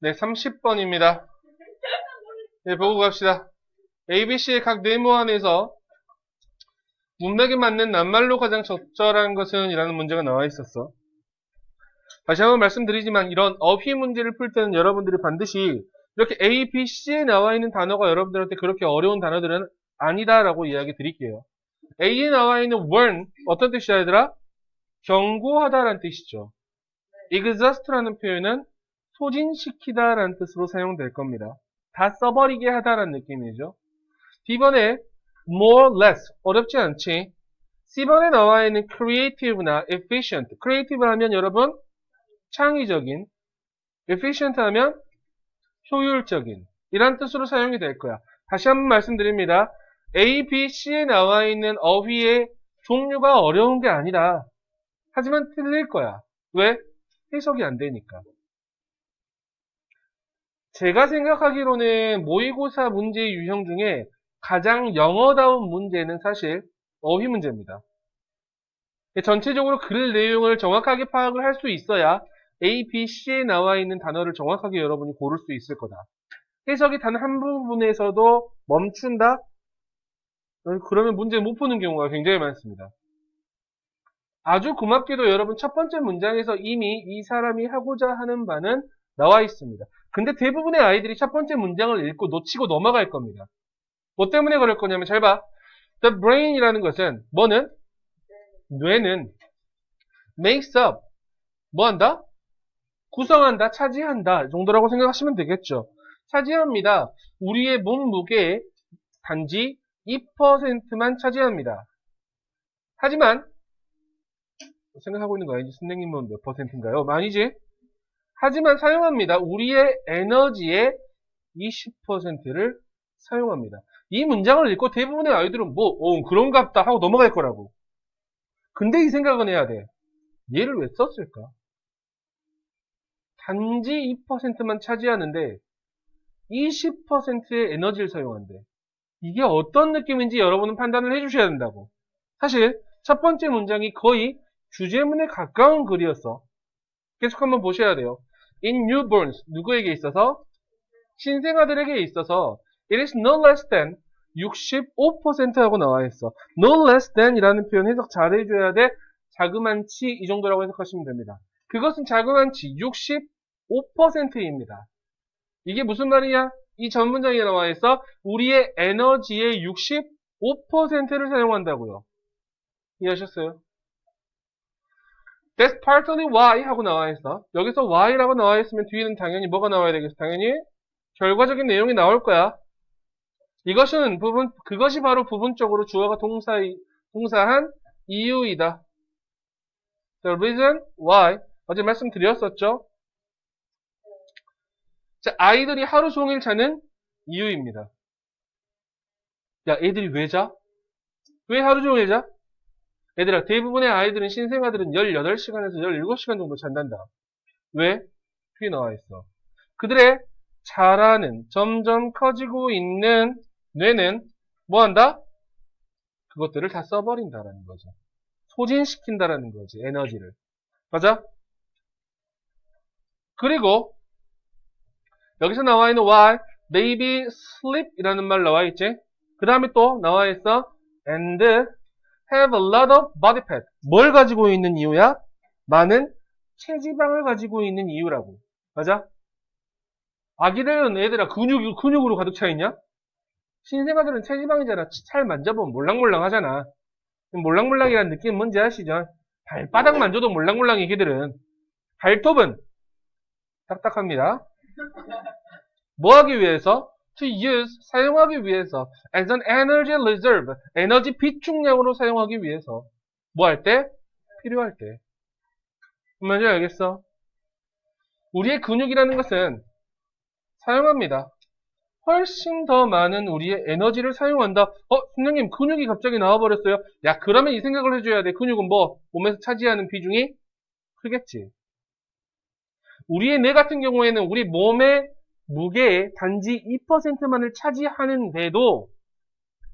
네, 30번입니다. 네, 보고 갑시다. ABC의 각 네모 안에서 문맥에 맞는 낱말로 가장 적절한 것은? 이라는 문제가 나와 있었어. 다시 한번 말씀드리지만 이런 어휘 문제를 풀 때는 여러분들이 반드시 이렇게 A, B, C에 나와 있는 단어가 여러분들한테 그렇게 어려운 단어들은 아니다라고 이야기 드릴게요. A에 나와 있는 warn, 어떤 뜻이야 얘들아? 경고하다라는 뜻이죠. exhaust라는 표현은 소진시키다라는 뜻으로 사용될 겁니다. 다 써버리게 하다라는 느낌이죠. D번에 more, less, 어렵지 않지? C번에 나와 있는 creative나 efficient, creative 하면 여러분 창의적인, efficient 하면 효율적인 이란 뜻으로 사용이 될 거야. 다시 한번 말씀드립니다. A, B, C에 나와 있는 어휘의 종류가 어려운 게 아니라 하지만 틀릴 거야. 왜? 해석이 안 되니까. 제가 생각하기로는 모의고사 문제 유형 중에 가장 영어다운 문제는 사실 어휘 문제입니다. 전체적으로 글 내용을 정확하게 파악을 할 수 있어야 A, B, C에 나와 있는 단어를 정확하게 여러분이 고를 수 있을 거다. 해석이 단 한 부분에서도 멈춘다? 그러면 문제 못 푸는 경우가 굉장히 많습니다. 아주 고맙게도 여러분 첫 번째 문장에서 이미 이 사람이 하고자 하는 바는 나와 있습니다. 근데 대부분의 아이들이 첫 번째 문장을 읽고 놓치고 넘어갈 겁니다. 뭐 때문에 그럴 거냐면 잘 봐. The brain이라는 것은 뭐는? 뇌는 makes up 뭐 한다? 구성한다, 차지한다 정도라고 생각하시면 되겠죠. 차지합니다. 우리의 몸무게의 단지 2%만 차지합니다. 하지만 생각하고 있는 거 아니지? 선생님은 몇 퍼센트인가요? 아니지? 하지만 사용합니다. 우리의 에너지의 20%를 사용합니다. 이 문장을 읽고 대부분의 아이들은 그런갑다 하고 넘어갈 거라고. 근데 이 생각은 해야 돼. 얘를 왜 썼을까? 단지 2%만 차지하는데 20%의 에너지를 사용한대. 이게 어떤 느낌인지 여러분은 판단을 해주셔야 된다고. 사실 첫 번째 문장이 거의 주제문에 가까운 글이었어. 계속 한번 보셔야 돼요. In newborns, 누구에게 있어서? 신생아들에게 있어서 it is no less than 65%하고 나와 있어. no less than 이라는 표현 해석 잘 해줘야 돼. 자그만치 이 정도라고 해석하시면 됩니다. 그것은 자그만치 65%입니다. 이게 무슨 말이냐? 이 전 문장에 나와 있어 우리의 에너지의 65%를 사용한다고요. 이해하셨어요? That's partly why 하고 나와 있어. 여기서 why라고 나와 있으면 뒤에는 당연히 뭐가 나와야 되겠어? 당연히 결과적인 내용이 나올 거야. 그것이 바로 부분적으로 주어가 동사한 이유이다. The reason why. 어제 말씀드렸었죠? 자, 아이들이 하루 종일 자는 이유입니다. 야, 애들이 왜 자? 왜 하루 종일 자? 얘들아, 대부분의 아이들은 신생아들은 18시간에서 17시간 정도 잔단다. 왜? 뒤에 나와 있어. 그들의 자라는 점점 커지고 있는 뇌는 뭐 한다? 그것들을 다 써버린다라는 거죠. 소진시킨다라는 거지, 에너지를. 맞아? 그리고 여기서 나와 있는 why, baby sleep 이라는 말 나와 있지? 그 다음에 또 나와 있어 and have a lot of body fat. 뭘 가지고 있는 이유야? 많은 체지방을 가지고 있는 이유라고. 맞아? 아기들은 애들아 근육으로 가득 차 있냐? 신생아들은 체지방이잖아. 살 만져보면 몰랑몰랑 하잖아. 몰랑몰랑이라는 느낌 뭔지 아시죠? 발바닥 만져도 몰랑몰랑이 걔들은. 발톱은 딱딱합니다. 뭐 하기 위해서? To use, 사용하기 위해서. As an energy reserve, 에너지 비축량으로 사용하기 위해서. 뭐 할 때? 필요할 때. 뭔지 알겠어? 우리의 근육이라는 것은 사용합니다. 훨씬 더 많은 우리의 에너지를 사용한다. 선생님, 근육이 갑자기 나와버렸어요. 야, 그러면 이 생각을 해줘야 돼. 근육은 뭐? 몸에서 차지하는 비중이 크겠지. 우리의 뇌 같은 경우에는 우리 몸의 무게의 단지 2%만을 차지하는데도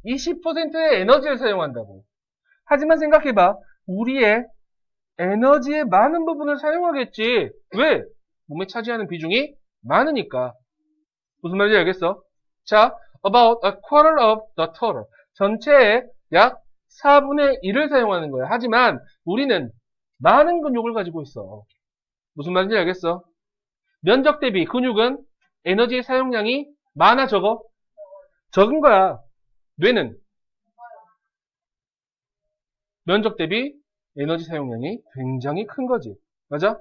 20%의 에너지를 사용한다고. 하지만 생각해봐. 우리의 에너지의 많은 부분을 사용하겠지. 왜? 몸에 차지하는 비중이 많으니까. 무슨 말인지 알겠어? 자, about a quarter of the total. 전체의 약 4분의 1을 사용하는 거야. 하지만 우리는 많은 근육을 가지고 있어. 무슨 말인지 알겠어? 면적 대비 근육은 에너지 사용량이 많아, 적어? 적은 거야. 뇌는 면적 대비 에너지 사용량이 굉장히 큰 거지. 맞아?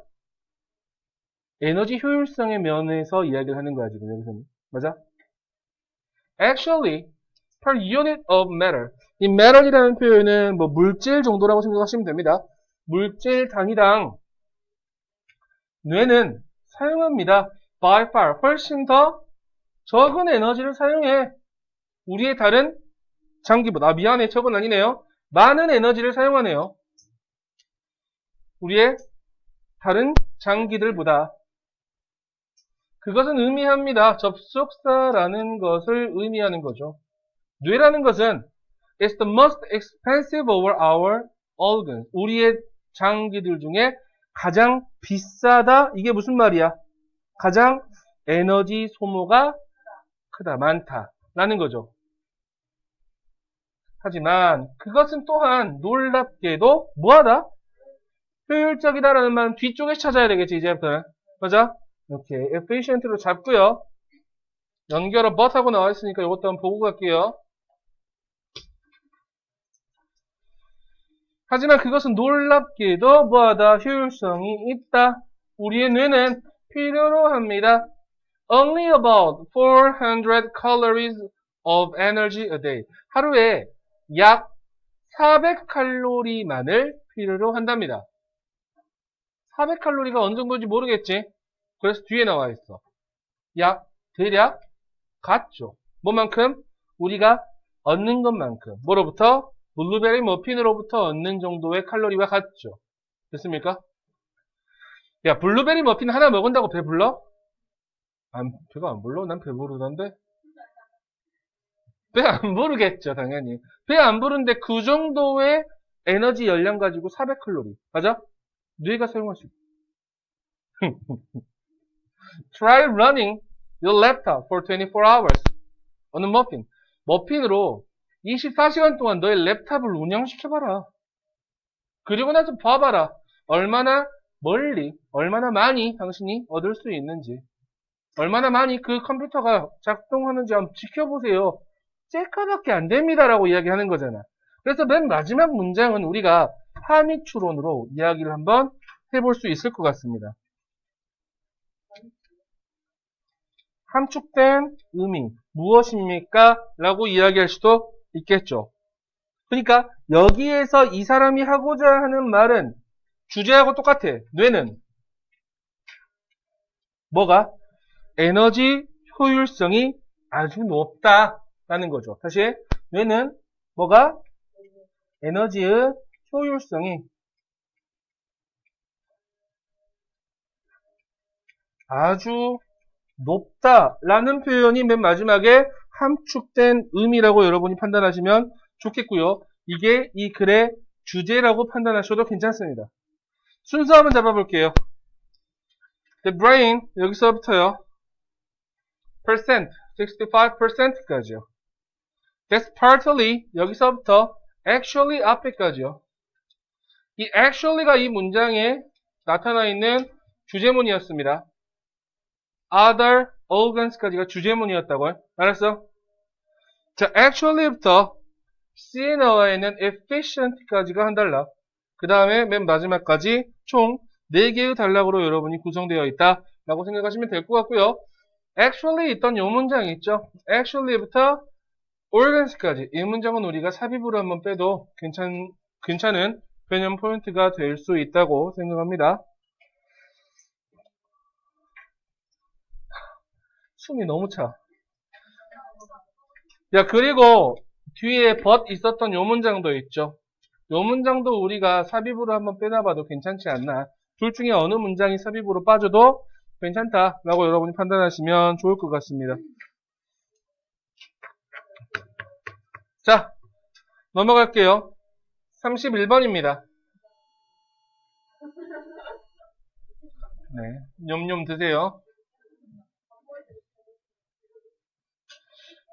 에너지 효율성의 면에서 이야기를 하는 거야, 지금 여기서는. 맞아? Actually, per unit of matter. 이 matter이라는 표현은 뭐 물질 정도라고 생각하시면 됩니다. 물질 단위당 뇌는 사용합니다. By far, 훨씬 더 적은 에너지를 사용해. 우리의 다른 장기보다. 미안해, 저건 아니네요. 많은 에너지를 사용하네요. 우리의 다른 장기들보다. 그것은 의미합니다. 접속사라는 것을 의미하는 거죠. 뇌라는 것은 is the most expensive of our organs. 우리의 장기들 중에 가장 비싸다. 이게 무슨 말이야? 가장 에너지 소모가 크다, 많다. 라는 거죠. 하지만 그것은 또한 놀랍게도 뭐하다? 효율적이다라는 말은 뒤쪽에 찾아야 되겠지, 이제부터는. 맞아? 이렇게 efficient로 잡고요. 연결어 but 하고 나와 있으니까 이것도 한번 보고 갈게요. 하지만 그것은 놀랍게도 뭐하다? 효율성이 있다. 우리의 뇌는 필요로 합니다. Only about 400 calories of energy a day. 하루에 약 400칼로리만을 필요로 한답니다. 400칼로리가 어느 정도인지 모르겠지? 그래서 뒤에 나와 있어. 약, 대략, 같죠. 뭐만큼? 우리가 얻는 것만큼. 뭐로부터? 블루베리 머핀으로부터 얻는 정도의 칼로리와 같죠. 됐습니까? 야, 블루베리 머핀 하나 먹은다고 배불러? 배가 안 불러? 난 배부르던데? 배 안 부르겠죠, 당연히. 배 안 부른데 그 정도의 에너지 열량 가지고 400칼로리. 맞아? 뇌가 사용할 수 있어. Try running your laptop for 24 hours on a muffin. 머핀으로 24시간 동안 너의 랩탑을 운영시켜봐라. 그리고 나서 봐봐라. 얼마나 멀리, 얼마나 많이 당신이 얻을 수 있는지. 얼마나 많이 그 컴퓨터가 작동하는지 한번 지켜보세요. 째까밖에 안 됩니다라고 이야기하는 거잖아. 그래서 맨 마지막 문장은 우리가 함의 추론으로 이야기를 한번 해볼 수 있을 것 같습니다. 함축된 의미 무엇입니까? 라고 이야기할 수도 있겠죠. 그러니까 여기에서 이 사람이 하고자 하는 말은 주제하고 똑같아. 뇌는 뭐가? 에너지 효율성이 아주 높다라는 거죠. 다시 뇌는 뭐가? 에너지의 효율성이 아주 높다라는 표현이 맨 마지막에 함축된 의미라고 여러분이 판단하시면 좋겠고요. 이게 이 글의 주제라고 판단하셔도 괜찮습니다. 순서 한번 잡아볼게요. The brain 여기서부터요. percent 65%까지요. That's partly 여기서부터 actually 앞에까지요. 이 actually가 이 문장에 나타나 있는 주제문이었습니다. Other organs까지가 주제문이었다고요. 알았어? 자, actually부터 C에 나와 있는 efficient까지가 한 단락. 그 다음에 맨 마지막까지 총 4개의 단락으로 여러분이 구성되어 있다 라고 생각하시면 될 것 같고요. actually 있던 이 문장이 있죠. actually부터 organs까지. 이 문장은 우리가 삽입으로 한번 빼도 괜찮은 개념 포인트가 될 수 있다고 생각합니다. 숨이 너무 차. 야, 그리고 뒤에 but 있었던 요 문장도 있죠. 요 문장도 우리가 삽입으로 한번 빼놔봐도 괜찮지 않나. 둘 중에 어느 문장이 삽입으로 빠져도 괜찮다라고 여러분이 판단하시면 좋을 것 같습니다. 자, 넘어갈게요. 31번입니다. 네, 념념 드세요.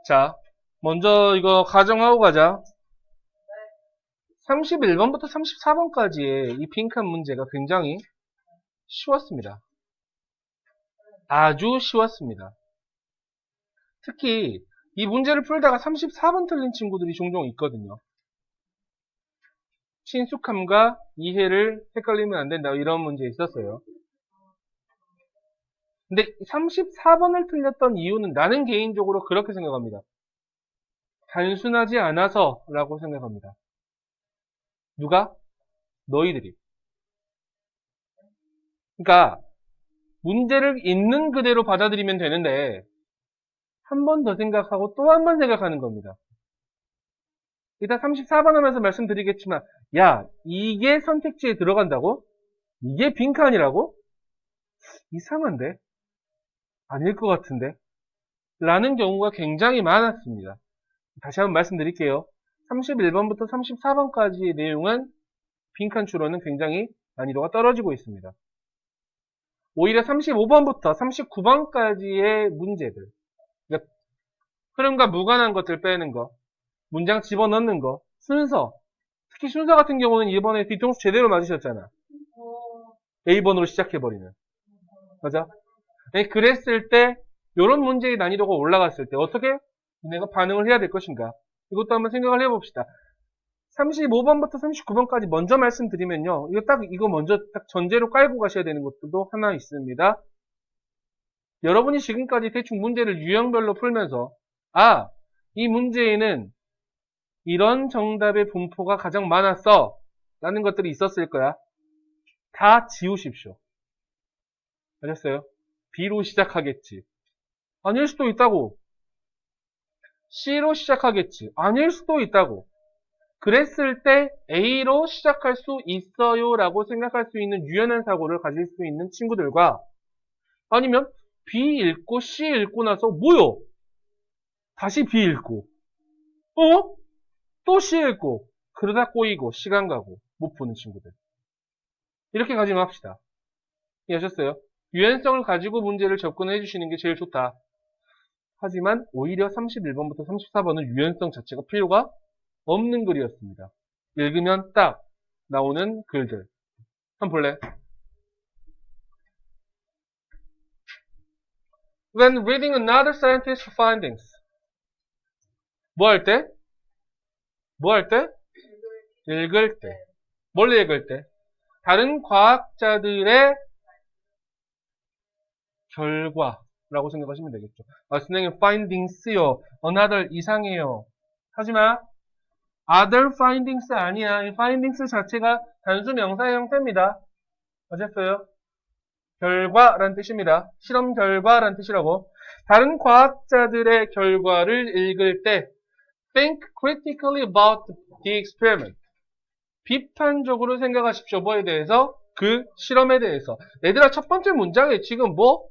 자, 먼저 이거 가정하고 가자. 31번부터 34번까지의 이 빈칸 문제가 굉장히 쉬웠습니다. 아주 쉬웠습니다. 특히 이 문제를 풀다가 34번 틀린 친구들이 종종 있거든요. 친숙함과 이해를 헷갈리면 안 된다. 이런 문제 있었어요. 근데 34번을 틀렸던 이유는 나는 개인적으로 그렇게 생각합니다. 단순하지 않아서 라고 생각합니다. 누가? 너희들이. 그러니까 문제를 있는 그대로 받아들이면 되는데 한 번 더 생각하고 또 한 번 생각하는 겁니다. 일단 34번 하면서 말씀드리겠지만 야, 이게 선택지에 들어간다고? 이게 빈칸이라고? 이상한데? 아닐 것 같은데? 라는 경우가 굉장히 많았습니다. 다시 한번 말씀드릴게요. 31번부터 34번까지의 내용은 빈칸 추론은 굉장히 난이도가 떨어지고 있습니다. 오히려 35번부터 39번까지의 문제들, 그러니까 흐름과 무관한 것들 빼는 거, 문장 집어넣는 거, 순서, 특히 순서 같은 경우는 이번에 뒤통수 제대로 맞으셨잖아. A번으로 시작해버리는. 맞아? 네, 그랬을 때 이런 문제의 난이도가 올라갔을 때 어떻게 내가 반응을 해야 될 것인가, 이것도 한번 생각을 해봅시다. 35번부터 39번까지 먼저 말씀드리면요, 이거 먼저 딱 전제로 깔고 가셔야 되는 것들도 하나 있습니다. 여러분이 지금까지 대충 문제를 유형별로 풀면서 이 문제에는 이런 정답의 분포가 가장 많았어 라는 것들이 있었을 거야. 다 지우십시오. 아셨어요? B로 시작하겠지. 아닐 수도 있다고. C로 시작하겠지. 아닐 수도 있다고. 그랬을 때 A로 시작할 수 있어요 라고 생각할 수 있는 유연한 사고를 가질 수 있는 친구들과, 아니면 B 읽고 C 읽고 나서 뭐요? 다시 B 읽고 또 C 읽고 그러다 꼬이고 시간 가고 못 푸는 친구들, 이렇게 가지면 합시다. 이해하셨어요? 유연성을 가지고 문제를 접근해 주시는 게 제일 좋다. 하지만 오히려 31번부터 34번은 유연성 자체가 필요가 없는 글이었습니다. 읽으면 딱 나오는 글들. 한번 볼래? When reading another scientist's findings. 뭐 할 때? 뭐 할 때? 읽을 때. 뭘 읽을 때? 다른 과학자들의 결과라고 생각하시면 되겠죠. 선생님, findings요. another 이상해요. 하지만 other findings 아니야. 이 findings 자체가 단수 명사의 형태입니다. 아셨어요? 결과라는 뜻입니다. 실험 결과라는 뜻이라고. 다른 과학자들의 결과를 읽을 때 think critically about the experiment. 비판적으로 생각하십시오. 뭐에 대해서? 그 실험에 대해서. 얘들아, 첫 번째 문장에 지금 뭐?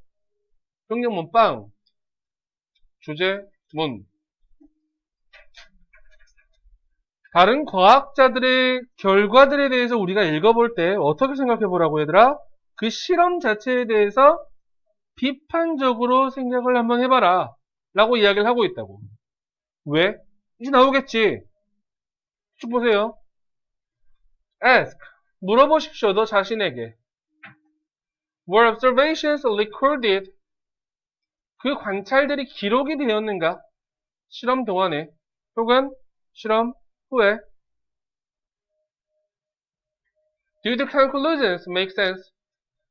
명령문 빵. 주제문. 다른 과학자들의 결과들에 대해서 우리가 읽어볼 때 어떻게 생각해 보라고, 얘들아? 그 실험 자체에 대해서 비판적으로 생각을 한번 해봐라 라고 이야기를 하고 있다고. 왜? 이제 나오겠지. 쭉 보세요. Ask. 물어보십시오. 너 자신에게. Were observations recorded? 그 관찰들이 기록이 되었는가? 실험 동안에 혹은 실험 후에. Do the conclusions make sense?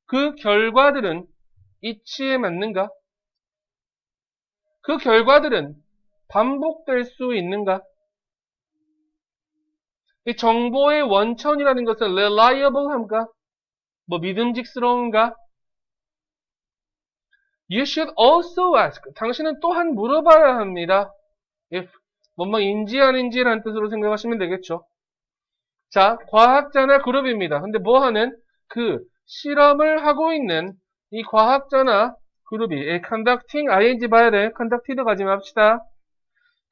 그 결과들은 이치에 맞는가? 그 결과들은 반복될 수 있는가? 이 정보의 원천이라는 것은 reliable한가? 뭐 믿음직스러운가? You should also ask. 당신은 또한 물어봐야 합니다. if 뭐뭐인지 아닌지라는 뜻으로 생각하시면 되겠죠. 자, 과학자나 그룹입니다. 근데 뭐 하는? 그 실험을 하고 있는 이 과학자나 그룹이 conducting ing 봐야 돼. conducted 가지 맙시다.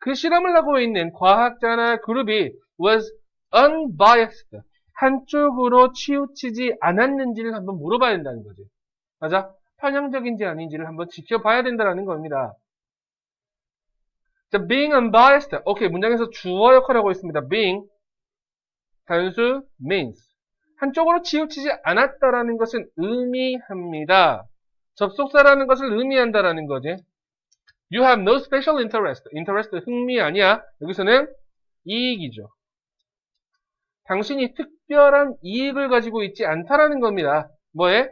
그 실험을 하고 있는 과학자나 그룹이 was unbiased. 한쪽으로 치우치지 않았는지를 한번 물어봐야 된다는 거지. 맞아? 편향적인지 아닌지를 한번 지켜봐야 된다는 겁니다. 자, being unbiased. 오케이, 문장에서 주어 역할을 하고 있습니다. being, 단수, means. 한쪽으로 치우치지 않았다라는 것은 의미합니다. 접속사라는 것을 의미한다라는 거지. You have no special interest. interest, 흥미 아니야. 여기서는 이익이죠. 당신이 특별한 이익을 가지고 있지 않다라는 겁니다. 뭐에?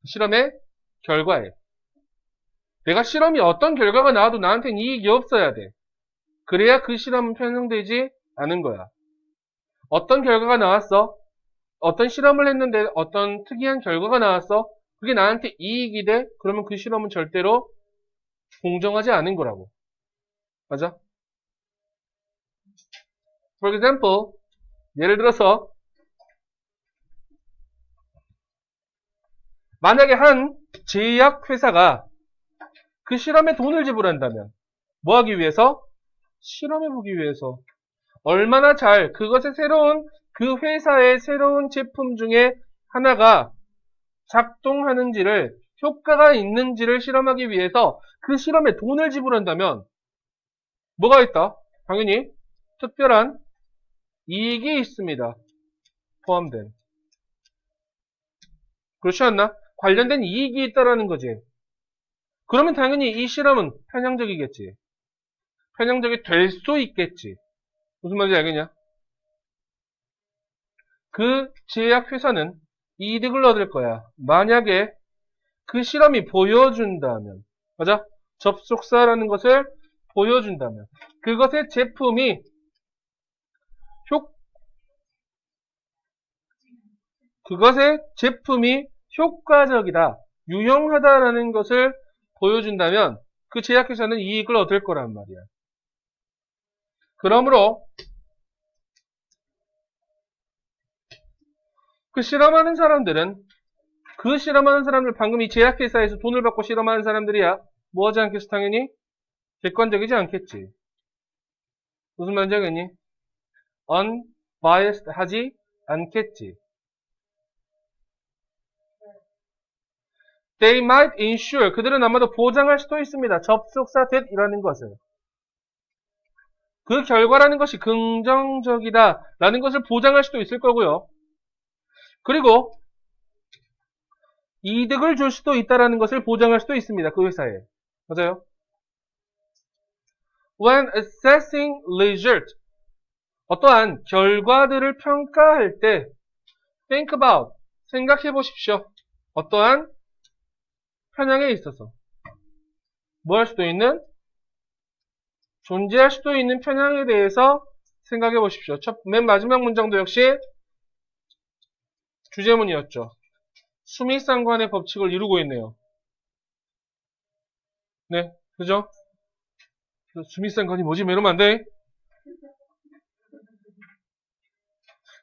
실험의 결과에. 내가 실험이 어떤 결과가 나와도 나한테는 이익이 없어야 돼. 그래야 그 실험은 편성되지 않은 거야. 어떤 결과가 나왔어? 어떤 실험을 했는데 어떤 특이한 결과가 나왔어? 그게 나한테 이익이 돼? 그러면 그 실험은 절대로 공정하지 않은 거라고. 맞아? For example, 예를 들어서 만약에 한 제약회사가 그 실험에 돈을 지불한다면 뭐 하기 위해서? 실험해보기 위해서. 얼마나 잘 그것의 새로운 그 회사의 새로운 제품 중에 하나가 작동하는지를 효과가 있는지를 실험하기 위해서 그 실험에 돈을 지불한다면 뭐가 있다? 당연히 특별한 이익이 있습니다. 포함된. 그렇지 않나? 관련된 이익이 있다라는 거지. 그러면 당연히 이 실험은 편향적이겠지. 편향적이 될 수 있겠지. 무슨 말인지 알겠냐? 그 제약회사는 이득을 얻을 거야. 만약에 그 실험이 보여준다면. 맞아? 접속사라는 것을 보여준다면. 그것의 제품이 그것의 제품이 효과적이다, 유용하다라는 것을 보여준다면 그 제약회사는 이익을 얻을 거란 말이야. 그러므로 그 실험하는 사람들은 그 실험하는 사람들 방금 이 제약회사에서 돈을 받고 실험하는 사람들이야. 뭐 하지 않겠어? 당연히 객관적이지 않겠지. 무슨 말인지 알겠니? unbiased 하지 않겠지. They might ensure. 그들은 아마도 보장할 수도 있습니다. 접속사 that이라는 것을. 그 결과라는 것이 긍정적이다 라는 것을 보장할 수도 있을 거고요. 그리고 이득을 줄 수도 있다라는 것을 보장할 수도 있습니다. 그 회사에. 맞아요? When assessing result. 어떠한 결과들을 평가할 때 think about. 생각해 보십시오. 어떠한 편향에 있어서 뭐 할 수도 있는? 존재할 수도 있는 편향에 대해서 생각해 보십시오. 맨 마지막 문장도 역시 주제문이었죠. 수미상관의 법칙을 이루고 있네요. 네, 그죠? 수미상관이 뭐지? 이러면 안 돼.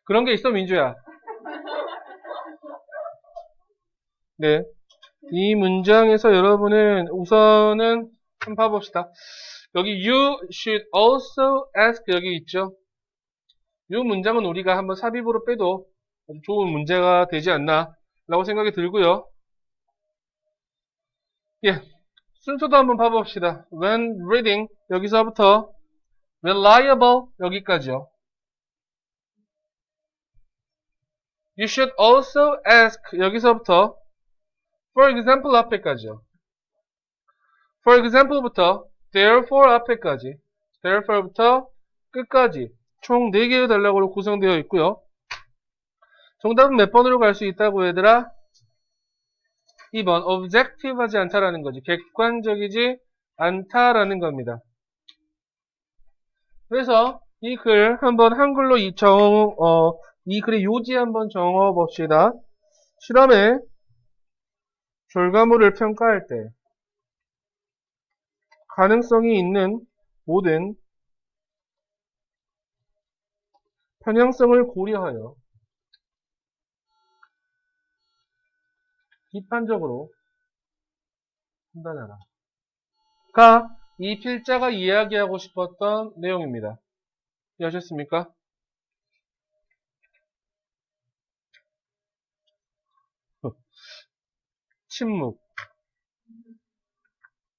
그런 게 있어, 민주야. 네. 이 문장에서 여러분은 우선은 한번 봐봅시다. 여기 you should also ask 여기 있죠. 이 문장은 우리가 한번 삽입으로 빼도 아주 좋은 문제가 되지 않나 라고 생각이 들고요. 예. 순서도 한번 봐봅시다. When reading 여기서부터 reliable 여기까지요. You should also ask 여기서부터 for example 앞에까지요. for example부터 therefore 앞에까지 therefore부터 끝까지 총 4개의 단락으로 구성되어 있고요. 정답은 몇 번으로 갈 수 있다고 얘들아? 2번 objective 하지 않다라는 거지. 객관적이지 않다라는 겁니다. 그래서 이 글 한번 한글로 이 글의 요지 한번 정어 봅시다. 실험에 결과물을 평가할 때 가능성이 있는 모든 편향성을 고려하여 비판적으로 판단하라. 가 이 필자가 이야기하고 싶었던 내용입니다. 이해하셨습니까? 침묵.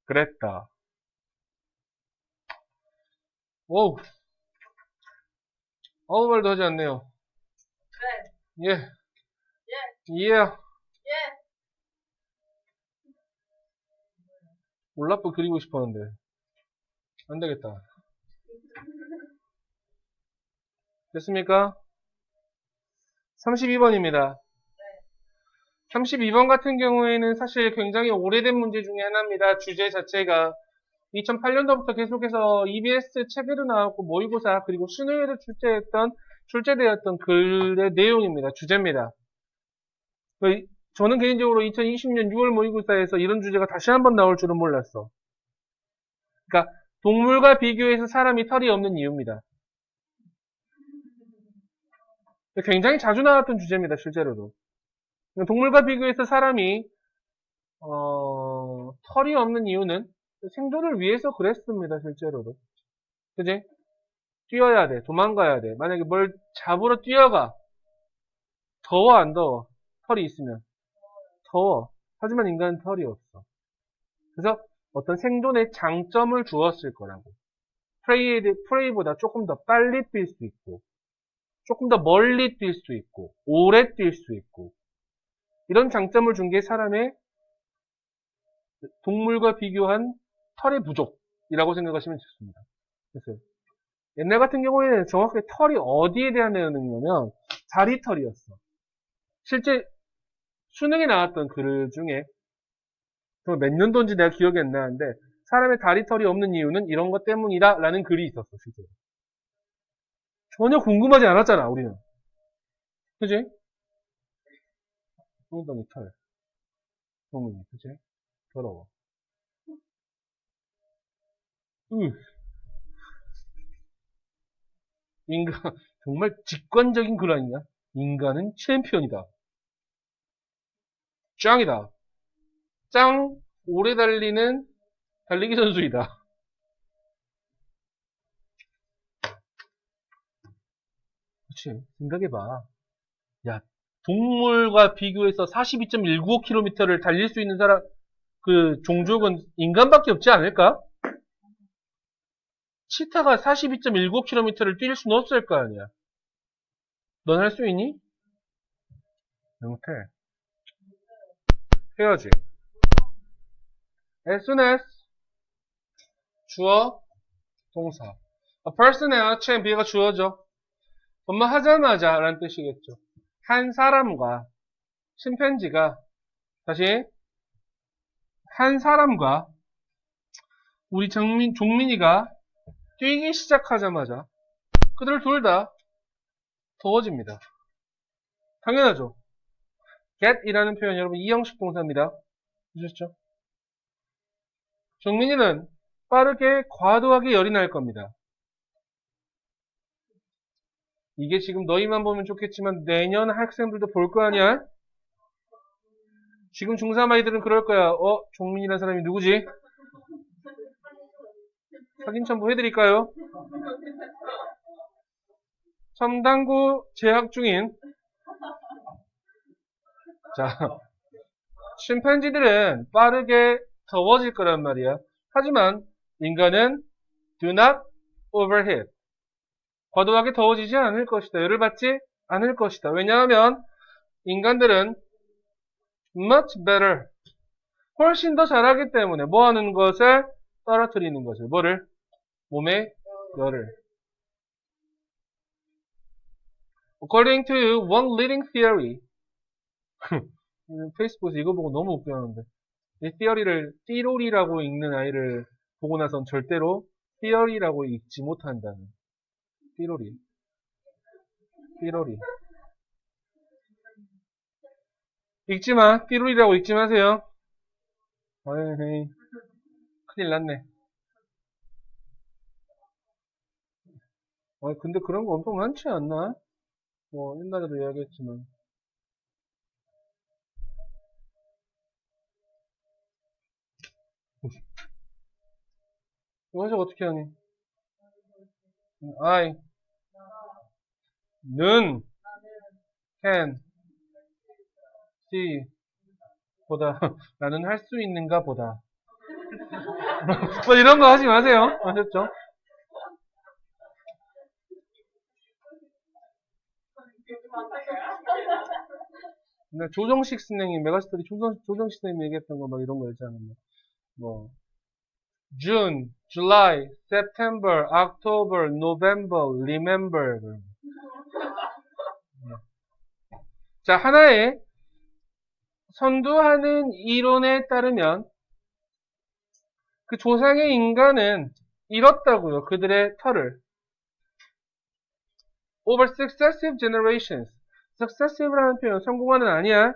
그랬다. 오우, 아무 말도 하지 않네요. 네. 예, 예. 예. 예. 올라프 그리고 싶었는데. 안 되겠다. 됐습니까? 32번입니다. 32번 같은 경우에는 사실 굉장히 오래된 문제 중에 하나입니다. 주제 자체가 2008년도부터 계속해서 EBS 책에도 나왔고 모의고사 그리고 수능에도 출제되었던 글의 내용입니다. 주제입니다. 저는 개인적으로 2020년 6월 모의고사에서 이런 주제가 다시 한번 나올 줄은 몰랐어. 그러니까 동물과 비교해서 사람이 털이 없는 이유입니다. 굉장히 자주 나왔던 주제입니다. 실제로도. 동물과 비교해서 사람이 털이 없는 이유는 생존을 위해서 그랬습니다. 실제로도. 그지? 뛰어야 돼. 도망가야 돼. 만약에 뭘 잡으러 뛰어가. 더워 안 더워? 털이 있으면. 더워. 하지만 인간은 털이 없어. 그래서 어떤 생존의 장점을 주었을 거라고. 프레이보다 조금 더 빨리 뛸 수 있고, 조금 더 멀리 뛸 수 있고, 오래 뛸 수 있고, 이런 장점을 준 게 사람의 동물과 비교한 털의 부족이라고 생각하시면 좋습니다. 그래서 옛날 같은 경우에는 정확하게 털이 어디에 대한 내용이냐면 다리털이었어. 실제 수능에 나왔던 글 중에 몇 년도인지 내가 기억이 안 나는데 사람의 다리털이 없는 이유는 이런 것 때문이다 라는 글이 있었어. 실제로. 전혀 궁금하지 않았잖아 우리는. 그지? 엉덩이 털. 엉덩이 그지? 더러워. 인간 정말 직관적인 글 아니냐? 인간은 챔피언이다. 짱이다. 짱 오래 달리는 달리기 선수이다. 그치? 생각해봐. 야, 동물과 비교해서 42.195km를 달릴 수 있는 사람, 그 종족은 인간밖에 없지 않을까? 치타가 42.195km를 뛸 수는 없을 거 아니야. 넌 할 수 있니? 못해. 해야지. as soon as 주어, 동사. A person이나 BA가 주어져. 뭐뭐 하자마자 라는 뜻이겠죠. 한 사람과 침팬지가 다시 한 사람과 우리 종민이가 뛰기 시작하자마자 그들 둘 다 더워집니다. 당연하죠. get이라는 표현 여러분 이형식 동사입니다. 보셨죠? 종민이는 빠르게 과도하게 열이 날 겁니다. 이게 지금 너희만 보면 좋겠지만 내년 학생들도 볼 거 아니야? 지금 중3 아이들은 그럴 거야. 종민이라는 사람이 누구지? 사진 첨부 해드릴까요? 첨단고 재학 중인 자 침팬지들은 빠르게 더워질 거란 말이야. 하지만 인간은 do not overheat. 과도하게 더워지지 않을 것이다. 열을 받지 않을 것이다. 왜냐하면 인간들은 much better. 훨씬 더 잘하기 때문에 뭐 하는 것을 떨어뜨리는 것을 뭐를? 몸의 열을. According to one leading theory. 페이스북에서 이거 보고 너무 웃겨하는데 이 theory를 띠로리라고 읽는 아이를 보고 나선 절대로 theory라고 읽지 못한다는 띠로리 읽지마 띠로리라고 읽지 마세요. 에이, 큰일 났네. 근데 그런 거 엄청 많지 않나? 뭐 옛날에도 이야기했지만 이거 해석 어떻게 하니? I 는 can see 보다 나는 할 수 있는가 보다 뭐 이런 거 하지 마세요. 아셨죠? 조정식 선생님, 메가스터디 조정식 선생님 얘기했던 거 막 이런 거 있잖아요. 뭐, June, July, September, October, November, Remember. 자, 하나의 선도하는 이론에 따르면 그 조상의 인간은 잃었다고요. 그들의 털을. Over successive generations. successive라는 표현 성공하는 아니야.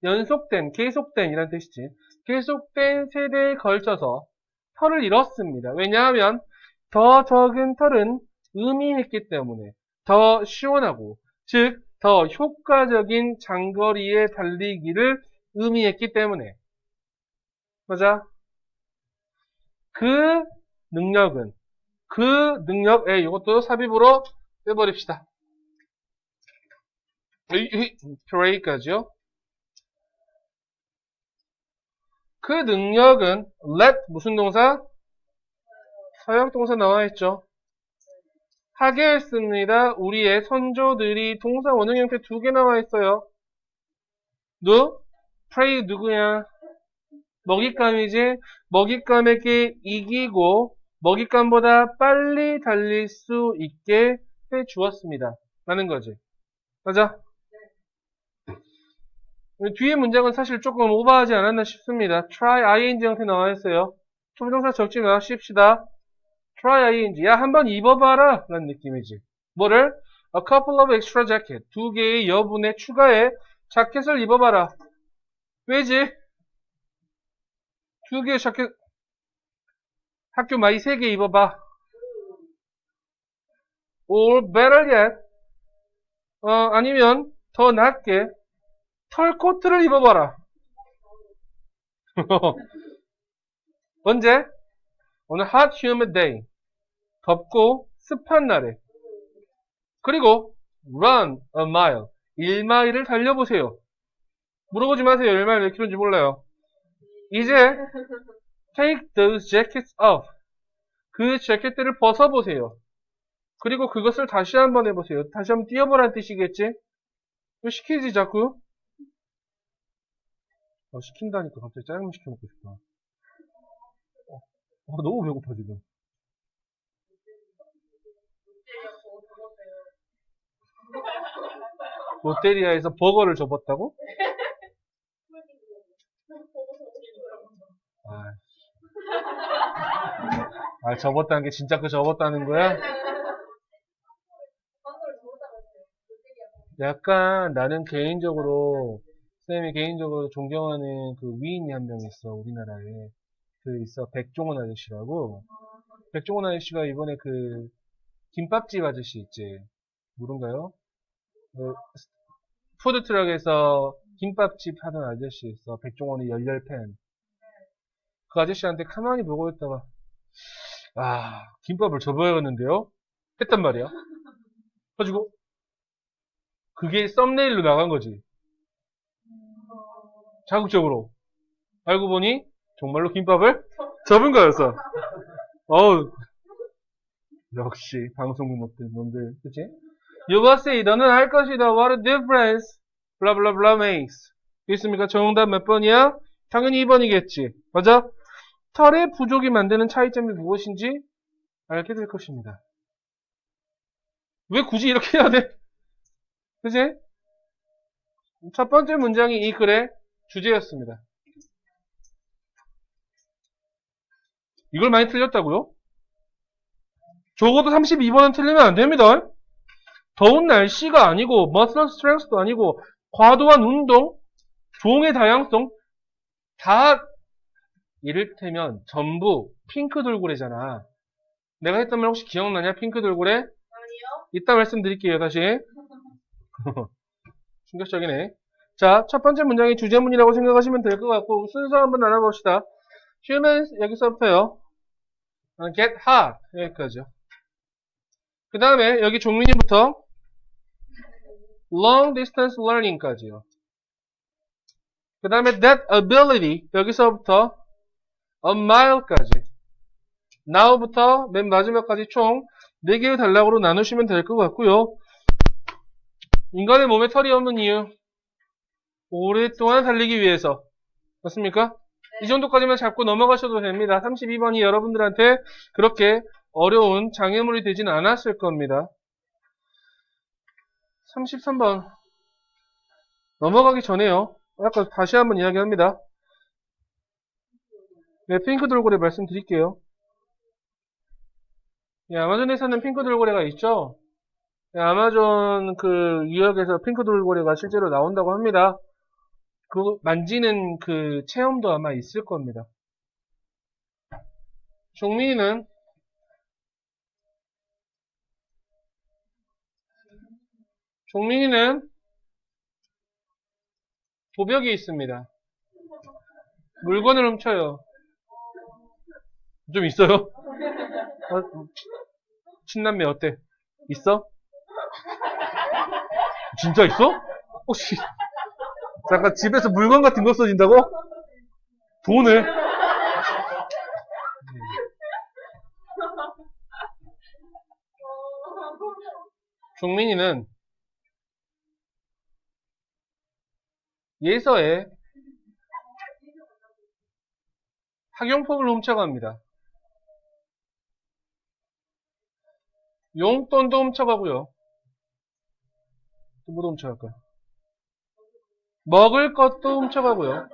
연속된, 계속된 이란 뜻이지. 계속된 세대에 걸쳐서 털을 잃었습니다. 왜냐하면 더 적은 털은 의미했기 때문에 더 시원하고 즉 더 효과적인 장거리의 달리기를 의미했기 때문에 맞아? 그 능력은 이것도 삽입으로 빼버립시다. 트레이까지요. 그 능력은 let 무슨 동사? 사역 동사 나와있죠. 하게 했습니다. 우리의 선조들이 동사 원형 형태 2개 나와있어요. pray 누구야? 먹잇감이지. 먹잇감에게 이기고 먹잇감보다 빨리 달릴 수 있게 해 주었습니다. 라는 거지. 맞아? 뒤에 문장은 사실 조금 오버하지 않았나 싶습니다. try ing 형태 나와있어요. 조동사 적지 마십시다. try ing. 야, 한번 입어봐라. 라는 느낌이지. 뭐를? a couple of extra jacket. 2개의 여분의 추가의 자켓을 입어봐라. 왜지? 2개의 자켓, 학교 마이 3개 입어봐. or better yet, 아니면 더 낫게 털 코트를 입어봐라. 언제? 오늘 hot humid day. 덥고 습한 날에. 그리고 run a mile. 1마일을 달려보세요. 물어보지 마세요. 1마일 몇 킬로인지 몰라요. 이제 take those jackets off. 그 재킷들을 벗어보세요. 그리고 그것을 다시 한번 해보세요. 다시 한번 뛰어보라는 뜻이겠지? 왜 시키지 자꾸? 시킨다니까 갑자기 짜장면 시켜 먹고 싶다. 너무 배고파 지금. 롯데리아에서 버거를 접었다고? 접었다는 게 진짜 그 접었다는 거야? 약간 나는 개인적으로 쌤이 개인적으로 존경하는 그 위인이 한 명 있어. 우리나라에 그 있어. 백종원 아저씨라고. 백종원 아저씨가 이번에 그 김밥집 아저씨 있지. 누군가요? 푸드트럭에서 김밥집 하던 아저씨 있어. 백종원의 열렬 팬. 그 아저씨한테 가만히 보고 있다가 김밥을 접어야겠는데요? 했단 말이야. 그래가지고 그게 썸네일로 나간 거지. 자극적으로. 알고 보니 정말로 김밥을 접은 거였어. 역시 방송국 못된 놈들, 그치? You will say, 너는 할 것이다. What a difference. blah blah blah makes. 있습니까? 정답 몇 번이야? 당연히 2번이겠지. 맞아? 털의 부족이 만드는 차이점이 무엇인지 알게 될 것입니다. 왜 굳이 이렇게 해야 돼? 그치? 첫 번째 문장이 이 글의 주제였습니다. 이걸 많이 틀렸다고요? 적어도 32번은 틀리면 안 됩니다. 더운 날씨가 아니고, muscle strength도 아니고, 과도한 운동, 종의 다양성, 다 이를테면 전부 핑크 돌고래잖아. 내가 했던 말 혹시 기억나냐? 핑크 돌고래? 아니요. 이따 말씀드릴게요, 다시. 충격적이네. 자, 첫 번째 문장이 주제문이라고 생각하시면 될 것 같고, 순서 한번 나눠봅시다. humans, 여기서부터요. get hot, 여기까지요. 그 다음에 여기 종민이부터 long distance learning까지요. 그 다음에 that ability, 여기서부터 a mile까지. now부터 맨 마지막까지 총 4개의 단락으로 나누시면 될 것 같고요. 인간의 몸에 털이 없는 이유. 오랫동안 달리기 위해서. 맞습니까? 이 정도까지만 잡고 넘어가셔도 됩니다. 32번이 여러분들한테 그렇게 어려운 장애물이 되진 않았을 겁니다. 33번. 넘어가기 전에요. 아까 다시 한번 이야기합니다. 네, 핑크 돌고래 말씀드릴게요. 예, 아마존에 사는 핑크 돌고래가 있죠? 예, 아마존 그 유역에서 핑크 돌고래가 실제로 나온다고 합니다. 그 만지는 그 체험도 아마 있을 겁니다. 종민이는 도벽이 있습니다. 물건을 훔쳐요. 좀 있어요? 친남매 어때? 있어? 진짜 있어? 혹시 잠깐 집에서 물건 같은 거 써진다고? 돈을? 종민이는 예서에 학용품을 훔쳐갑니다. 용돈도 훔쳐가고요. 또 뭐도 훔쳐갈까요? 먹을 것도 훔쳐가고요.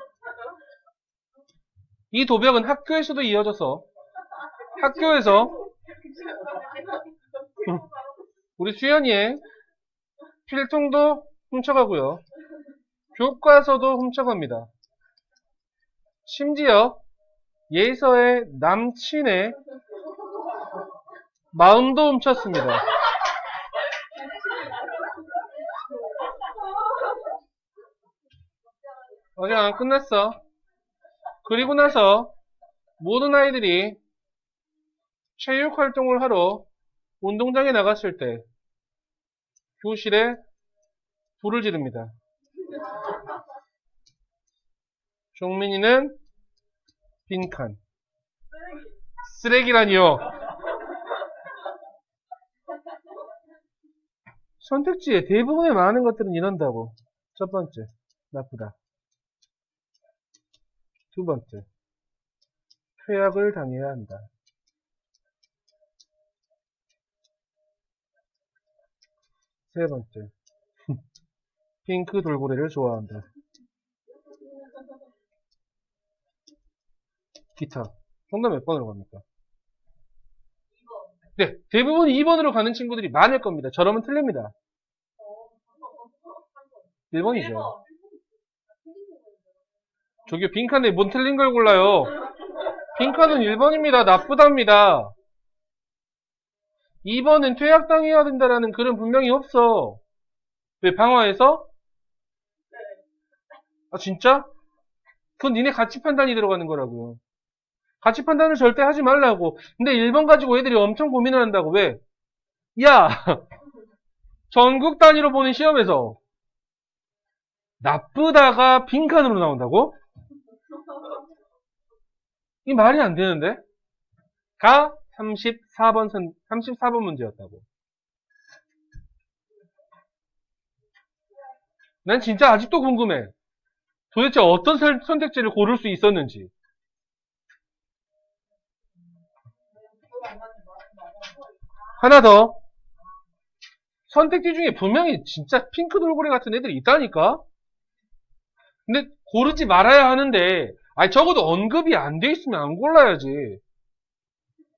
이 도벽은 학교에서도 이어져서 학교에서 우리 수연이의 필통도 훔쳐가고요. 교과서도 훔쳐갑니다. 심지어 예서의 남친의 마음도 훔쳤습니다. 아직 안 끝났어. 그리고 나서 모든 아이들이 체육 활동을 하러 운동장에 나갔을 때 교실에 불을 지릅니다. 종민이는 빈칸. 쓰레기라니요. 선택지에 대부분의 많은 것들은 이런다고. 첫 번째, 나쁘다. 두 번째, 퇴학을 당해야 한다. 세 번째, 핑크 돌고래를 좋아한다. 기타. 정답 몇 번으로 갑니까? 2번. 네, 대부분 2번으로 가는 친구들이 많을 겁니다. 저러면 틀립니다. 1번이죠. 저기요, 빈칸에 뭔 틀린 걸 골라요. 빈칸은 1번입니다. 나쁘답니다. 2번은 퇴학당해야 된다라는 글은 분명히 없어. 왜, 방화에서? 아, 진짜? 그건 니네 가치 판단이 들어가는 거라고요. 가치 판단을 절대 하지 말라고. 근데 1번 가지고 애들이 엄청 고민을 한다고. 왜? 야! 전국 단위로 보는 시험에서 나쁘다가 빈칸으로 나온다고? 이 말이 안 되는데? 가 34번 문제였다고. 난 진짜 아직도 궁금해. 도대체 어떤 선택지를 고를 수 있었는지. 하나 더. 선택지 중에 분명히 진짜 핑크 돌고래 같은 애들이 있다니까? 근데 고르지 말아야 하는데, 아니, 적어도 언급이 안 돼 있으면 안 골라야지.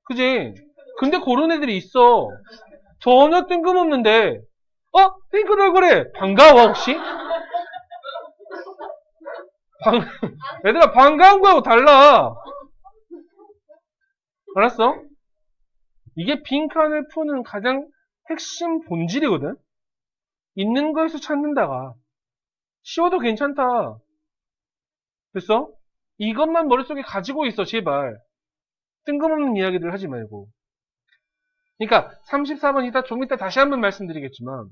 그지? 근데 고른 애들이 있어. 전혀 뜬금없는데, 핑크 돌고래! 반가워, 혹시? 얘들아, 반가운 거하고 달라. 알았어? 이게 빈칸을 푸는 가장 핵심 본질이거든? 있는 거에서 찾는다가. 쉬워도 괜찮다. 됐어? 이것만 머릿속에 가지고 있어, 제발. 뜬금없는 이야기들 하지 말고. 그러니까 34번 이따 좀 이따 다시 한번 말씀드리겠지만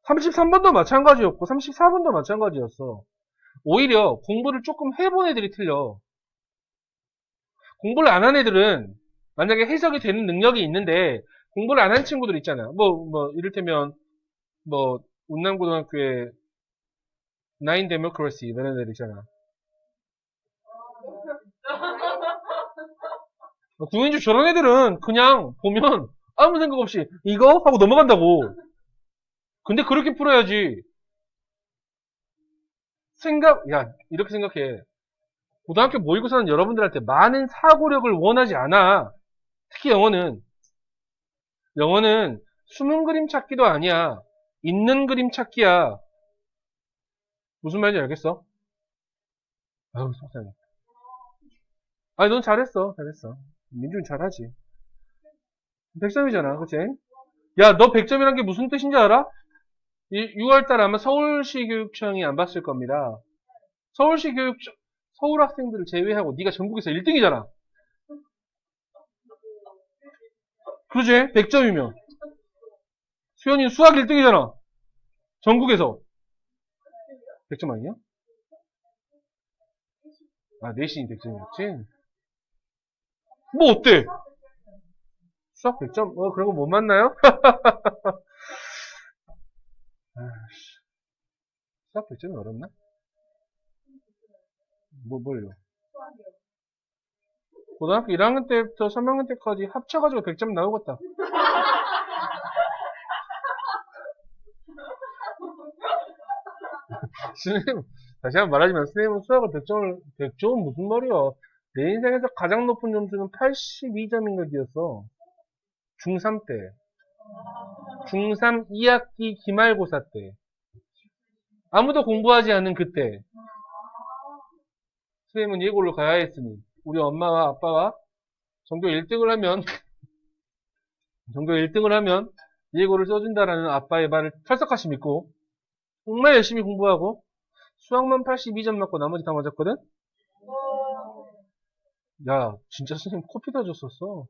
33번도 마찬가지였고 34번도 마찬가지였어. 오히려 공부를 조금 해본 애들이 틀려. 공부를 안 한 애들은 만약에 해석이 되는 능력이 있는데 공부를 안 한 친구들 있잖아. 이를테면 운남고등학교에 Nine Democracy 이런 애들 있잖아. 국민주의 저런 애들은 그냥 보면 아무 생각 없이 이거 하고 넘어간다고. 근데 그렇게 풀어야지. 야, 이렇게 생각해. 고등학교 모의고사는 여러분들한테 많은 사고력을 원하지 않아. 특히 영어는 숨은 그림 찾기도 아니야. 있는 그림 찾기야. 무슨 말인지 알겠어? 아유, 속상해. 아니, 넌 잘했어. 민준이 잘하지. 100점이잖아, 그치? 야, 너 100점이란 게 무슨 뜻인지 알아? 6월달 아마 서울시 교육청이 안 봤을 겁니다. 서울 학생들을 제외하고 네가 전국에서 1등이잖아. 그러지? 100점이면. 수현이는 수학 1등이잖아. 전국에서. 100점 아니야? 아, 내신이 100점이었지? 뭐 어때? 수학 100점? 그런 거 못 만나요? 수학 100점이 어렵나? 뭘요? 고등학교 1학년 때부터 3학년 때까지 합쳐가지고 100점 나오겠다. 선생님, 다시 한번 말하지만 선생님은 수학을 100점은 무슨 말이야? 내 인생에서 가장 높은 점수는 82점인가 기였어. 중3 때. 중3 2학기 기말고사 때. 아무도 공부하지 않은 그때. 선생님은 예고를 가야 했으니, 우리 엄마와 아빠와 전교 1등을 하면 예고를 써준다라는 아빠의 말을 철석같이 믿고, 정말 열심히 공부하고, 수학만 82점 맞고 나머지 다 맞았거든? 야, 진짜 선생님 코피 다 줬었어.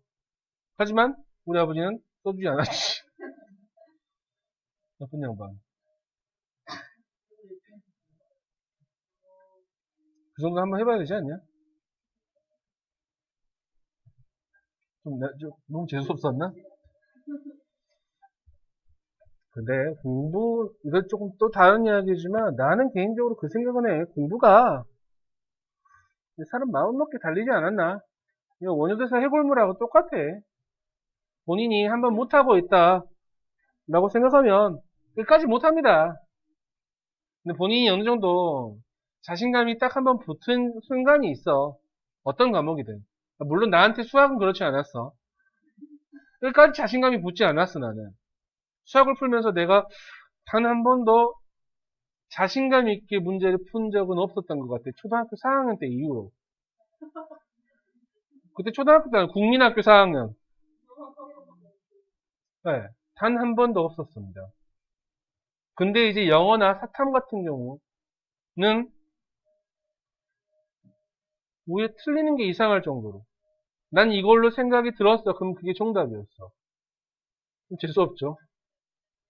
하지만, 우리 아버지는 써주지 않았지. 나쁜 양반. 그 정도 한번 해봐야 되지 않냐? 너무 재수없었나? 근데 이거 조금 또 다른 이야기지만 나는 개인적으로 그 생각은 해. 공부가 사람 마음 먹기 달리지 않았나? 이거 원효대사 해골물하고 똑같아. 본인이 한번 못하고 있다 라고 생각하면 끝까지 못합니다. 근데 본인이 어느 정도 자신감이 딱 한번 붙은 순간이 있어. 어떤 과목이든. 물론 나한테 수학은 그렇지 않았어. 끝까지 자신감이 붙지 않았어, 나는. 수학을 풀면서 내가 단 한 번도 자신감 있게 문제를 푼 적은 없었던 것 같아. 초등학교 4학년 때 이후로. 그때 초등학교 때는 국민학교 4학년. 네, 단 한 번도 없었습니다. 근데 이제 영어나 사탐 같은 경우는 오히려 틀리는 게 이상할 정도로. 난 이걸로 생각이 들었어. 그럼 그게 정답이었어. 재수없죠.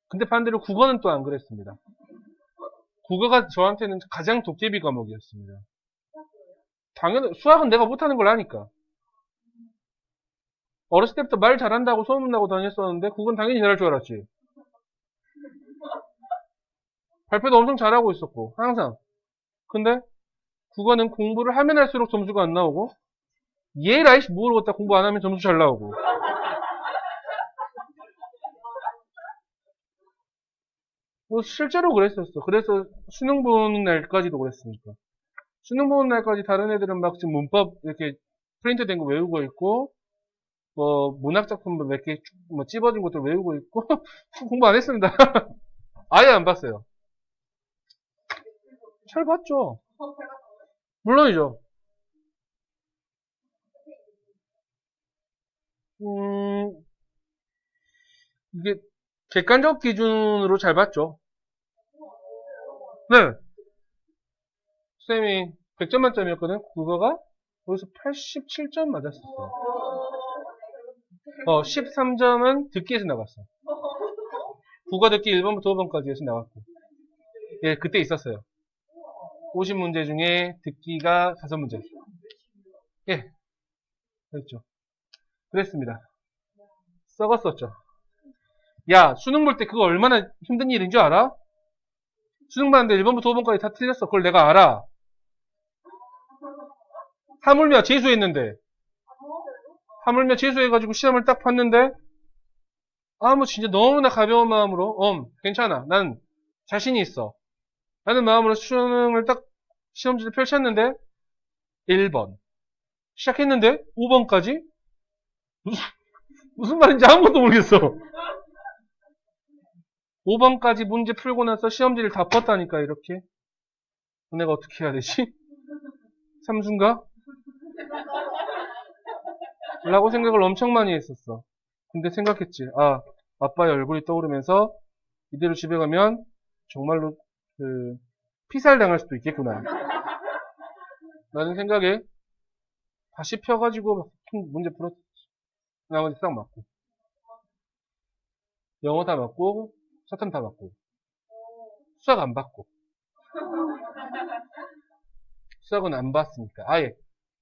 근데 반대로 국어는 또 안 그랬습니다. 국어가 저한테는 가장 도깨비 과목이었습니다. 당연히 수학은 내가 못하는 걸 아니까. 어렸을 때부터 말 잘한다고 소문나고 다녔었는데 국어는 당연히 잘할 줄 알았지. 발표도 엄청 잘하고 있었고 항상. 근데 국어는 공부를 하면 할수록 점수가 안 나오고 얘라이씨 모르겠다 공부 안 하면 점수 잘 나오고. 뭐 실제로 그랬었어. 그래서 수능 보는 날까지도 그랬으니까. 수능 보는 날까지 다른 애들은 막 지금 문법 이렇게 프린트 된 거 외우고 있고, 뭐 문학 작품 몇 개 뭐 찝어진 것들 외우고 있고 공부 안 했습니다. 아예 안 봤어요. 잘 봤죠. 물론이죠. 이게 객관적 기준으로 잘 봤죠. 네. 쌤이 100점 만점이었거든. 국어가 거기서 87점 맞았었어. 13점은 듣기에서 나갔어. 국어 듣기 1번부터 5번까지 해서 나왔고. 예, 그때 있었어요. 50문제 중에 듣기가 5문제. 예, 그랬죠. 그랬습니다. 썩었었죠. 야, 수능 볼 때 그거 얼마나 힘든 일인 줄 알아? 수능 봤는데 1번부터 5번까지 다 틀렸어. 그걸 내가 알아. 하물며 재수했는데. 하물며 재수해가지고 시험을 딱 봤는데, 뭐 진짜 너무나 가벼운 마음으로, 괜찮아. 난 자신이 있어. 라는 마음으로 수능을 딱 시험지를 펼쳤는데, 1번. 시작했는데, 5번까지? 무슨 말인지 아무것도 모르겠어. 5번까지 문제 풀고 나서 시험지를 다 뻗다니까, 이렇게. 내가 어떻게 해야 되지? 삼순가? 라고 생각을 엄청 많이 했었어. 근데 생각했지. 아빠의 얼굴이 떠오르면서 이대로 집에 가면 정말로 피살 당할 수도 있겠구나. 라는 생각에 다시 펴가지고 문제 풀었지. 나머지 싹 맞고. 영어 다 맞고, 사탐 다 맞고. 수학 안 받고. 수학은 안 봤으니까. 아예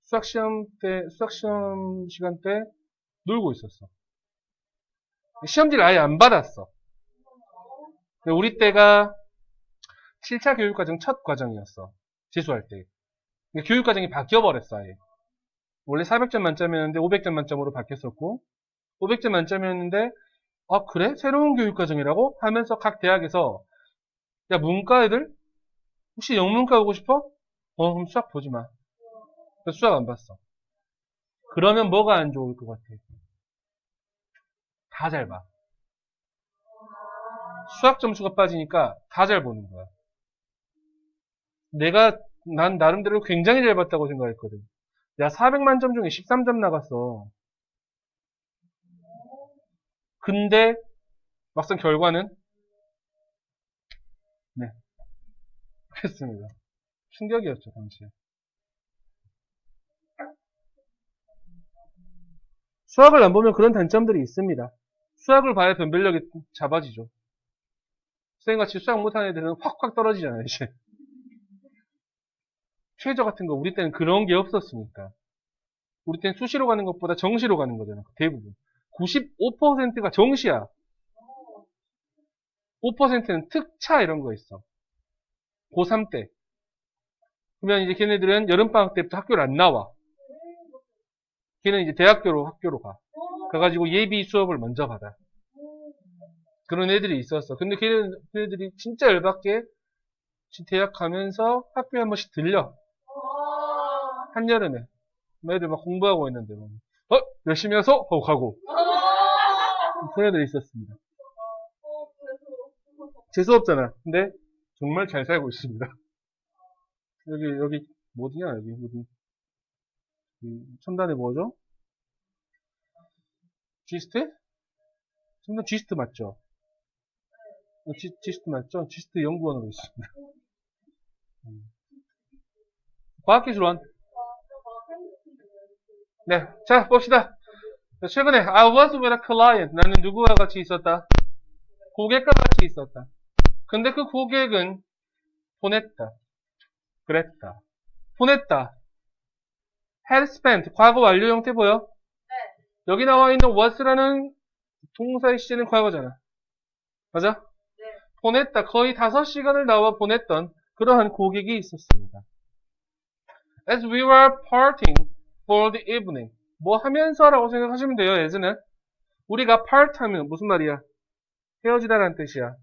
수학 시험 시간 때 놀고 있었어. 시험지를 아예 안 받았어. 우리 때가 7차 교육과정 첫 과정이었어. 재수할 때. 교육과정이 바뀌어버렸어, 아예. 원래 400점 만점이었는데 500점 만점으로 바뀌었었고, 500점 만점이었는데, 그래? 새로운 교육과정이라고? 하면서 각 대학에서, 야, 문과 애들? 혹시 영문과 오고 싶어? 그럼 수학 보지 마. 그래서 수학 안 봤어. 그러면 뭐가 안 좋을 것 같아? 다 잘 봐. 수학 점수가 빠지니까 다 잘 보는 거야. 난 나름대로 굉장히 잘 봤다고 생각했거든. 야, 400만 점 중에 13점 나갔어. 근데 막상 결과는 네, 그랬습니다. 충격이었죠, 당시에. 수학을 안 보면 그런 단점들이 있습니다. 수학을 봐야 변별력이 잡아지죠. 선생님같이 수학 못하는 애들은 확확 떨어지잖아요, 이제. 최저 같은 거 우리 때는 그런 게 없었으니까. 우리 때는 수시로 가는 것보다 정시로 가는 거잖아, 대부분. 95%가 정시야. 5%는 특차 이런 거 있어. 고3 때. 그러면 이제 걔네들은 여름방학 때부터 학교를 안 나와. 걔는 이제 학교로 가. 가가지고 예비 수업을 먼저 받아. 그런 애들이 있었어. 근데 걔네들이 진짜 열받게 대학 가면서 학교에 한 번씩 들려. 한여름에. 애들 막 공부하고 있는데, 열심히 해서? 하고 가고. 그런 애들이 있었습니다. 재수없잖아. 근데 정말 잘 살고 있습니다. 여기, 뭐냐, 여기. 첨단에 뭐죠? 지스트? 첨단 지스트 맞죠? 지스트 맞죠? 지스트 연구원으로 있습니다. 과학기술원. 네, 자, 봅시다. 최근에 I was with a client. 나는 누구와 같이 있었다? 고객과 같이 있었다. 근데 그 고객은 보냈다. 그랬다. 보냈다. had spent. 과거 완료 형태 보여? 네. 여기 나와 있는 was라는 동사의 시제는 과거잖아. 맞아? 네. 보냈다. 거의 5시간을 나와 보냈던 그러한 고객이 있었습니다. As we were parting for the evening. 뭐 하면서라고 생각하시면 돼요, as는. 우리가 part 하면 무슨 말이야? 헤어지다라는 뜻이야.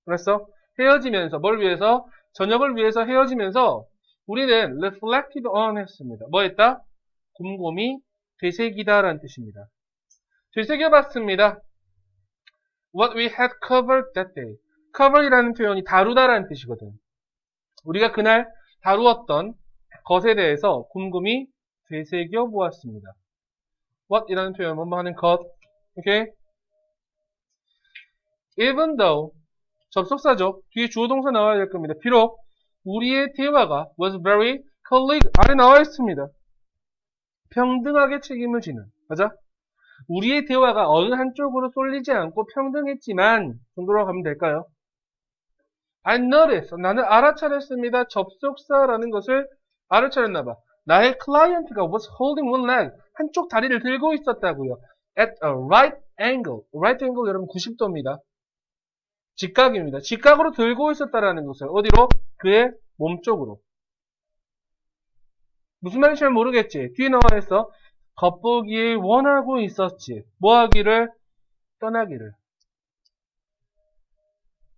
알았어? 헤어지면서, 뭘 위해서? 저녁을 위해서 헤어지면서 우리는 reflected on 했습니다. 뭐 했다? 곰곰이 되새기다라는 뜻입니다. 되새겨봤습니다. What we had covered that day. cover이라는 표현이 다루다라는 뜻이거든. 우리가 그날 다루었던 것에 대해서 곰곰이 되새겨 보았습니다. What이라는 표현, 뭐뭐 하는 것. 오케이? Even though, 접속사죠. 뒤에 주어 동사 나와야 될 겁니다. 비록 우리의 대화가 was very colleague 아래 나와 있습니다. 평등하게 책임을 지는. 맞아? 우리의 대화가 어느 한쪽으로 쏠리지 않고 평등했지만 정도로 가면 될까요? I noticed. 나는 알아차렸습니다. 접속사라는 것을 알아차렸나봐. 나의 클라이언트가 was holding one leg. 한쪽 다리를 들고 있었다고요. At a right angle. right angle 여러분 90도입니다. 직각입니다. 직각으로 들고 있었다라는 것을 어디로? 그의 몸 쪽으로. 무슨 말인지 잘 모르겠지? 뒤에 나와 있어. 겉보기에 원하고 있었지. 뭐 하기를? 떠나기를.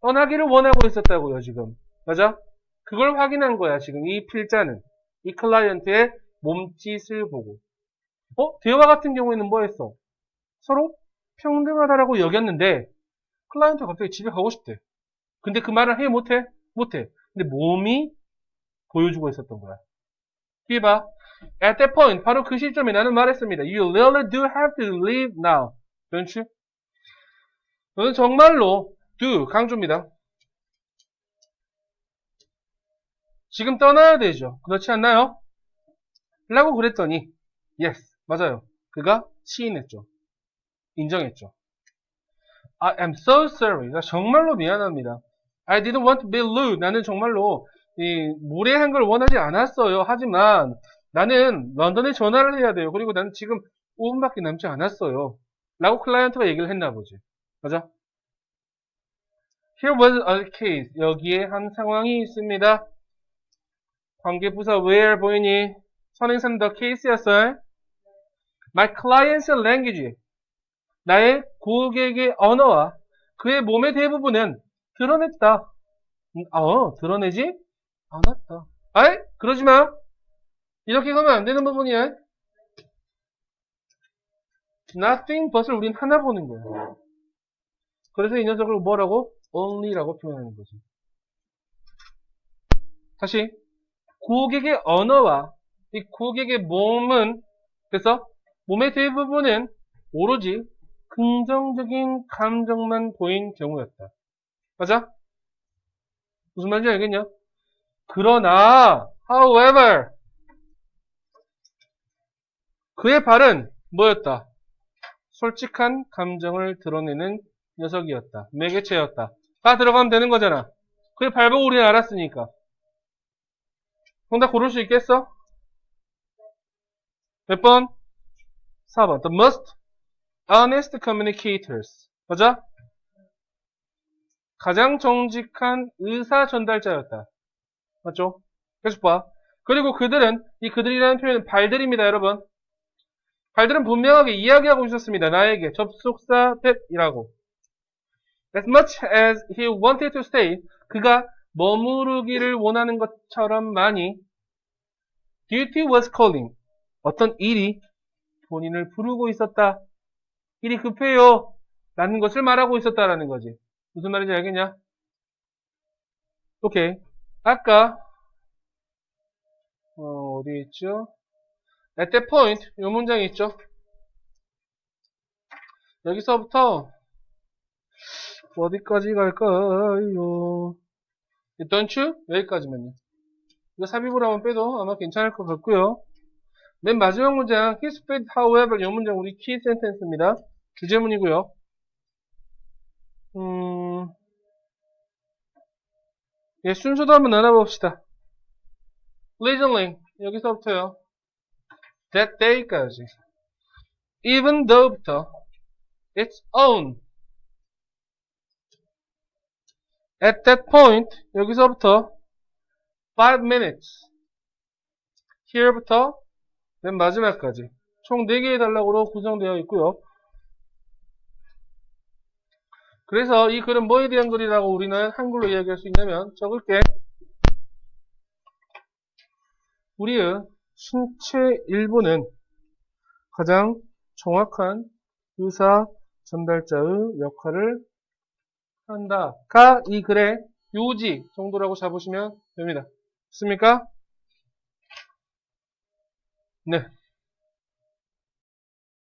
떠나기를 원하고 있었다고요, 지금. 맞아? 그걸 확인한 거야, 지금 이 필자는. 이 클라이언트의 몸짓을 보고. 대화 같은 경우에는 뭐 했어? 서로 평등하다라고 여겼는데, 클라이언트가 갑자기 집에 가고 싶대. 근데 그 말을 해? 못해? 못해. 근데 몸이 보여주고 있었던 거야. 뒤에 봐. At that point, 바로 그 시점에 나는 말했습니다. You really do have to leave now. don't you? 너는 정말로 do, 강조입니다. 지금 떠나야 되죠. 그렇지 않나요? 라고 그랬더니 yes, 맞아요. 그가 시인했죠. 인정했죠. I am so sorry. 나 정말로 미안합니다. I didn't want to be rude. 나는 정말로 무례한 걸 원하지 않았어요. 하지만 나는 런던에 전화를 해야 돼요. 그리고 나는 지금 5분밖에 남지 않았어요. 라고 클라이언트가 얘기를 했나 보지. 맞아? Here was a case. 여기에 한 상황이 있습니다. 관계부사 where 보이니? 선행사는 the case였어요. My client's language. 나의 고객의 언어와 그의 몸의 대부분은 드러냈다. 드러내지 않았다. 아이? 그러지 마. 이렇게 가면 안 되는 부분이야. Nothing but을 우린 하나 보는 거야. 그래서 이 녀석을 뭐라고? Only라고 표현하는 거지. 다시. 고객의 언어와 이 고객의 몸은, 그래서 몸의 대부분은 오로지 긍정적인 감정만 보인 경우였다. 맞아? 무슨 말인지 알겠냐? 그러나, however, 그의 발은 뭐였다? 솔직한 감정을 드러내는 녀석이었다. 매개체였다. 다 들어가면 되는 거잖아. 그의 발보고 우리는 알았으니까. 정답 고를 수 있겠어? 몇 번? 4번. The most honest communicators. 맞아? 가장 정직한 의사 전달자였다. 맞죠? 계속 봐. 그리고 그들이라는 표현은 발들입니다, 여러분. 발들은 분명하게 이야기하고 있었습니다. 나에게 접속사 that이라고. As much as he wanted to stay, 그가 머무르기를 원하는 것처럼 많이 duty was calling. 어떤 일이 본인을 부르고 있었다. 일이 급해요. 라는 것을 말하고 있었다라는 거지. 무슨 말인지 알겠냐? 오케이. 아까 어디 있죠? At that point, 이 문장이 있죠? 여기서부터 어디까지 갈까요? Don't you? 여기까지만요. 이거 삽입으로 한번 빼도 아마 괜찮을 것 같고요. 맨 마지막 문장, he sped however, 이 문장 우리 키 센텐스입니다. 주제문이고요. 예, 순서도 한번 알아봅시다. Recently, 여기서부터요. That day까지. Even though부터 its own. At that point, 여기서부터 5 minutes. Here부터 맨 마지막까지. 총 4개의 단락으로 구성되어 있고요. 그래서 이 글은 뭐에 대한 글이라고 우리는 한글로 이야기할 수 있냐면 적을게. 우리의 신체 일부는 가장 정확한 의사 전달자의 역할을 한다가 이 글의 요지 정도라고 잡으시면 됩니다. 됐습니까? 네.